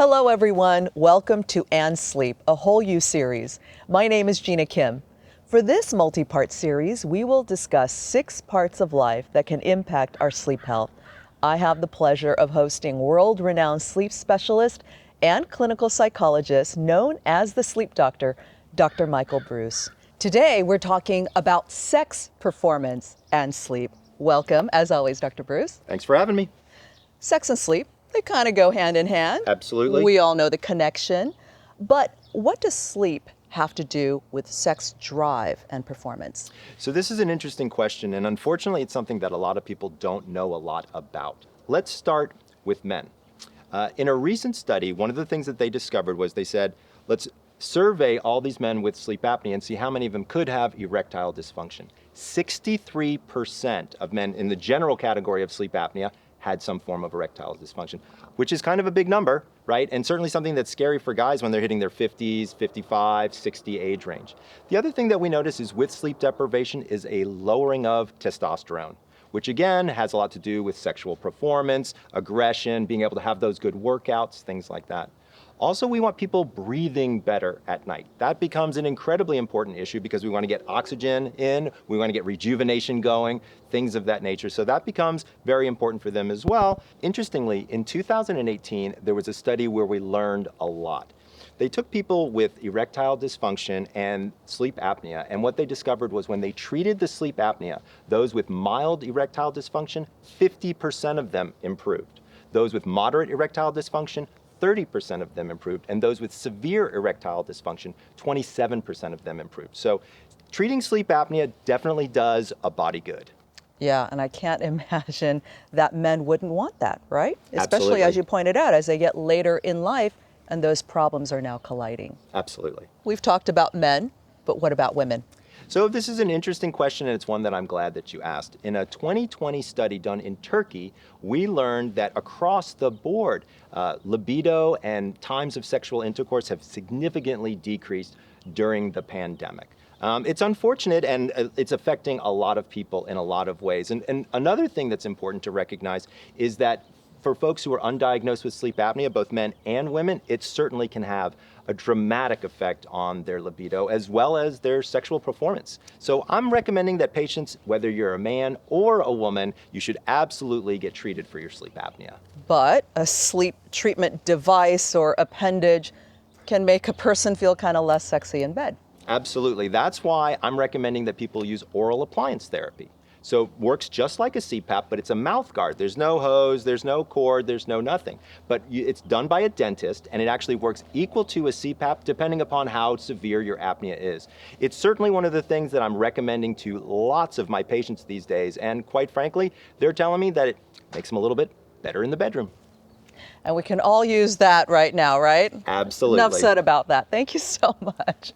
Hello everyone, welcome to And Sleep, a Whole You series. My name is Gina Kim. For this multi-part series, we will discuss 6 parts of life that can impact our sleep health. I have the pleasure of hosting world-renowned sleep specialist and clinical psychologist known as the Sleep Doctor, Dr. Michael Breus. Today, we're talking about sex performance and sleep. Welcome, as always, Dr. Breus. Thanks for having me. Sex and sleep, they kind of go hand in hand. Absolutely. We all know the connection. But what does sleep have to do with sex drive and performance? So this is an interesting question, and unfortunately it's something that a lot of people don't know a lot about. Let's start with men. In a recent study, one of the things that they discovered was they said, let's survey all these men with sleep apnea and see how many of them could have erectile dysfunction. 63% of men in the general category of sleep apnea had some form of erectile dysfunction, which is kind of a big number, right? And certainly something that's scary for guys when they're hitting their 50s, 55, 60 age range. The other thing that we notice is with sleep deprivation is a lowering of testosterone, which again has a lot to do with sexual performance, aggression, being able to have those good workouts, things like that. Also, we want people breathing better at night. That becomes an incredibly important issue because we want to get oxygen in, we want to get rejuvenation going, things of that nature. So that becomes very important for them as well. Interestingly, in 2018, there was a study where we learned a lot. They took people with erectile dysfunction and sleep apnea, and what they discovered was when they treated the sleep apnea, those with mild erectile dysfunction, 50% of them improved. Those with moderate erectile dysfunction, 30% of them improved, and those with severe erectile dysfunction, 27% of them improved. So treating sleep apnea definitely does a body good. Yeah, and I can't imagine that men wouldn't want that, right? Especially, Absolutely. as you pointed out, as they get later in life and those problems are now colliding. Absolutely. We've talked about men, but what about women? So this is an interesting question, and it's one that I'm glad that you asked. In a 2020 study done in Turkey, we learned that across the board, libido and times of sexual intercourse have significantly decreased during the pandemic. It's unfortunate, and it's affecting a lot of people in a lot of ways. And another thing that's important to recognize is that for folks who are undiagnosed with sleep apnea, both men and women, it certainly can have a dramatic effect on their libido as well as their sexual performance. So I'm recommending that patients, whether you're a man or a woman, you should absolutely get treated for your sleep apnea. But a sleep treatment device or appendage can make a person feel kind of less sexy in bed. Absolutely. That's why I'm recommending that people use oral appliance therapy. So it works just like a CPAP, but it's a mouth guard. There's no hose, there's no cord, there's no nothing. But it's done by a dentist, and it actually works equal to a CPAP depending upon how severe your apnea is. It's certainly one of the things that I'm recommending to lots of my patients these days, and quite frankly, they're telling me that it makes them a little bit better in the bedroom. And we can all use that right now, right? Absolutely. Enough said about that. Thank you so much.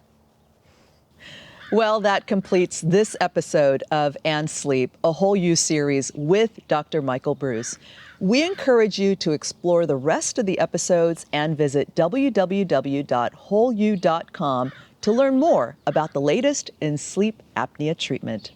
Well, that completes this episode of And Sleep, a Whole You series with Dr. Michael Breus. We encourage you to explore the rest of the episodes and visit www.wholeyou.com to learn more about the latest in sleep apnea treatment.